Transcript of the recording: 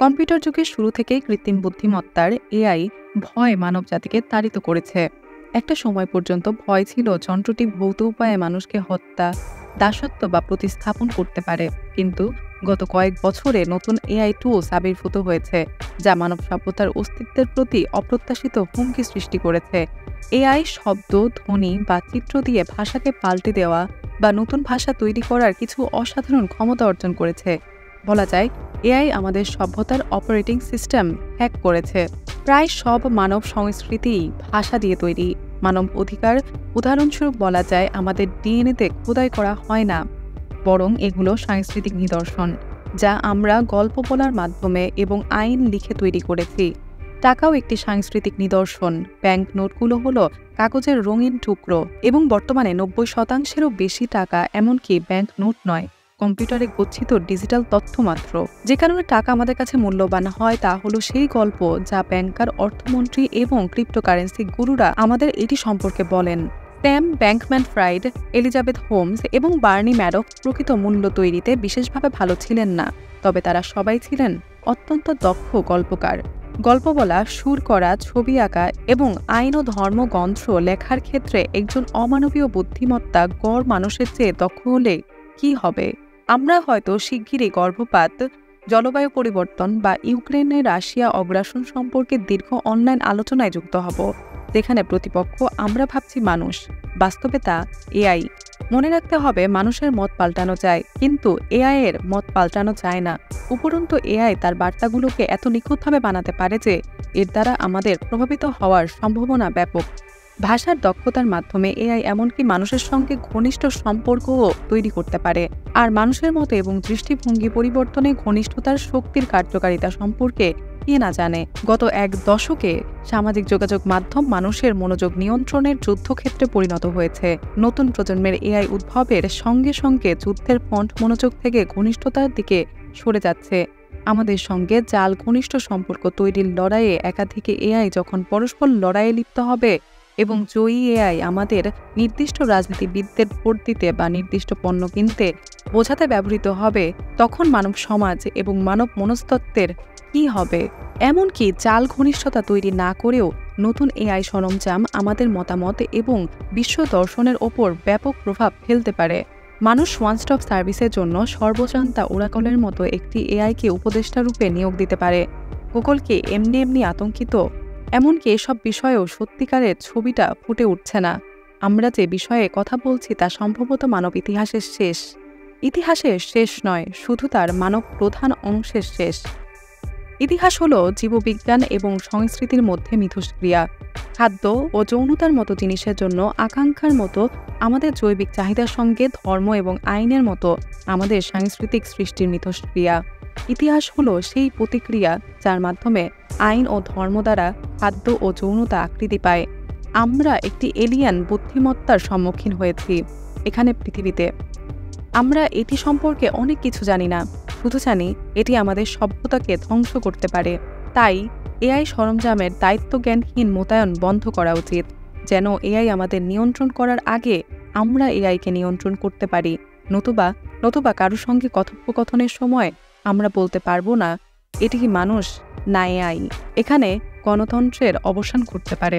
Computer যুগের শুরু থেকেই কৃত্রিম বুদ্ধিমত্তার এআই ভয় মানবজাতিকে তাড়িত করেছে। একটা সময় পর্যন্ত ভয় ছিল যন্ত্রটি ভৌত উপায়ে মানুষকে হত্যা, দাসত্ব বা প্রতিস্থাপন করতে পারে। কিন্তু গত কয়েক বছরে নতুন এআই টুলস আবির্ভূত হয়েছে, যা মানব সভ্যতার অস্তিত্বের প্রতি অপ্রত্যাশিত হুমকি সৃষ্টি করেছে। এআই শব্দ, ধ্বনি বা চিত্র দিয়ে ভাষাকে পাল্টে দেওয়া বা নতুন ভাষা তৈরি করার কিছু অসাধারণ ক্ষমতা অর্জন করেছে। বলা যায়, এআই আমাদের সভ্যতার অপারেটিং সিস্টেম হ্যাক করেছে। প্রায় সব মানব সংস্কৃতিই ভাষা দিয়ে তৈরি। মানব অধিকার, উদাহরণস্বরূপ বলা যায়, আমাদের ডিএনএতে খোদাই করা হয় না, বরং এগুলো সাংস্কৃতিক নিদর্শন, যা আমরা গল্প বলার মাধ্যমে এবং আইন লিখে তৈরি করেছি। টাকাও একটি সাংস্কৃতিক নিদর্শন। ব্যাংক নোটগুলো হলো কাগজের রঙিন টুকরো, এবং বর্তমানে ৯০%-এরও বেশি টাকা এমনকি ব্যাংক নোট নয়, কম্পিউটারে গচ্ছিত ডিজিটাল তথ্য মাত্র। যে কারণে টাকা আমাদের কাছে মূল্যবান হয়, তা হলো সেই গল্প যা ব্যাংকার, অর্থমন্ত্রী এবং ক্রিপ্টোকারেন্সি গুরুরা আমাদের এটি সম্পর্কে বলেন। স্যাম ব্যাংকম্যান-ফ্রাইড, এলিজাবেথ হোমস এবং বার্নি ম্যাডফ প্রকৃত মূল্য তৈরিতে বিশেষভাবে ভালো ছিলেন না, তবে তারা সবাই ছিলেন অত্যন্ত দক্ষ গল্পকার। গল্প বলা, সুর করা, ছবি আঁকা এবং আইন ও ধর্মগ্রন্থ লেখার ক্ষেত্রে একজন অমানবীয় বুদ্ধিমত্তা গড় মানুষের চেয়ে দক্ষ হলে কি হবে? আমরা হয়তো শিগগিরই গর্ভপাত, জলবায়ু পরিবর্তন বা ইউক্রেনে রাশিয়া অগ্রাসন সম্পর্কে দীর্ঘ অনলাইন আলোচনায় যুক্ত হব, যেখানে প্রতিপক্ষ আমরা ভাবছি মানুষ, বাস্তবে তা এআই। মনে রাখতে হবে, মানুষের মত পাল্টানো যায়, কিন্তু এআই এর মত পাল্টানো যায় না। উপরন্তু এআই তার বার্তাগুলোকে এত নিখুঁতভাবে বানাতে পারে যে এর দ্বারা আমাদের প্রভাবিত হওয়ার সম্ভাবনা ব্যাপক। ভাষার দক্ষতার মাধ্যমে এআই এমনকি মানুষের সঙ্গে ঘনিষ্ঠ সম্পর্কও তৈরি করতে পারে। আর মানুষের মতো এবং দৃষ্টিভঙ্গি পরিবর্তনে ঘনিষ্ঠতার শক্তির কার্যকারিতা সম্পর্কে কে না জানে। গত এক দশকে সামাজিক যোগাযোগ মাধ্যম মানুষের মনোযোগ নিয়ন্ত্রণের যুদ্ধক্ষেত্রে পরিণত হয়েছে। নতুন প্রজন্মের এআই উদ্ভবের সঙ্গে সঙ্গে যুদ্ধের ফন্ট মনোযোগ থেকে ঘনিষ্ঠতার দিকে সরে যাচ্ছে। আমাদের সঙ্গে জাল ঘনিষ্ঠ সম্পর্ক তৈরির লড়াইয়ে একাধিক এআই যখন পরস্পর লড়াইয়ে লিপ্ত হবে এবং জয়ী এআই আমাদের নির্দিষ্ট রাজনীতিবিদদের ভোট দিতে বা নির্দিষ্ট পণ্য কিনতে বোঝাতে ব্যবহৃত হবে, তখন মানব সমাজ এবং মানব মনস্তত্ত্বের কি হবে? এমনকি জাল ঘনিষ্ঠতা তৈরি না করেও নতুন এআই সরঞ্জাম আমাদের মতামত এবং বিশ্ব দর্শনের ওপর ব্যাপক প্রভাব ফেলতে পারে। মানুষ ওয়ান স্টপ সার্ভিসের জন্য সর্বজান্তা ওরাকলের মতো একটি এআইকে উপদেষ্টা রূপে নিয়োগ দিতে পারে। গুগলকে এমনি আতঙ্কিত, এমনকি এসব বিষয়েও সত্যিকারের ছবিটা ফুটে উঠছে না। আমরা যে বিষয়ে কথা বলছি তা সম্ভবত মানব ইতিহাসের শেষ নয়, শুধু তার মানব প্রধান অংশের শেষ। ইতিহাস হলো জীববিজ্ঞান এবং সংস্কৃতির মধ্যে মিথস্ক্রিয়া। খাদ্য ও যৌনতার মতো জিনিসের জন্য আকাঙ্ক্ষার মতো আমাদের জৈবিক চাহিদার সঙ্গে ধর্ম এবং আইনের মতো আমাদের সাংস্কৃতিক সৃষ্টির মিথস্ক্রিয়া। ইতিহাস হলো সেই প্রতিক্রিয়া যার মাধ্যমে আইন ও ধর্ম দ্বারা খাদ্য ও যৌনতা আকৃতি পায়। আমরা একটি এলিয়ান বুদ্ধিমত্তার সম্মুখীন হয়েছি এখানে পৃথিবীতে। আমরা এটি সম্পর্কে অনেক কিছু জানি না, শুধু জানি এটি আমাদের সভ্যতাকে ধ্বংস করতে পারে। তাই এআই সরঞ্জামের দায়িত্বজ্ঞানহীন মোতায়েন বন্ধ করা উচিত, যেন এআই আমাদের নিয়ন্ত্রণ করার আগে আমরা এআইকে নিয়ন্ত্রণ করতে পারি। নতুবা কারোর সঙ্গে কথোপকথনের সময় আমরা বলতে পারবো না এটি কি মানুষ না এআই। এখানে গণতন্ত্রের অবসান ঘটতে পারে।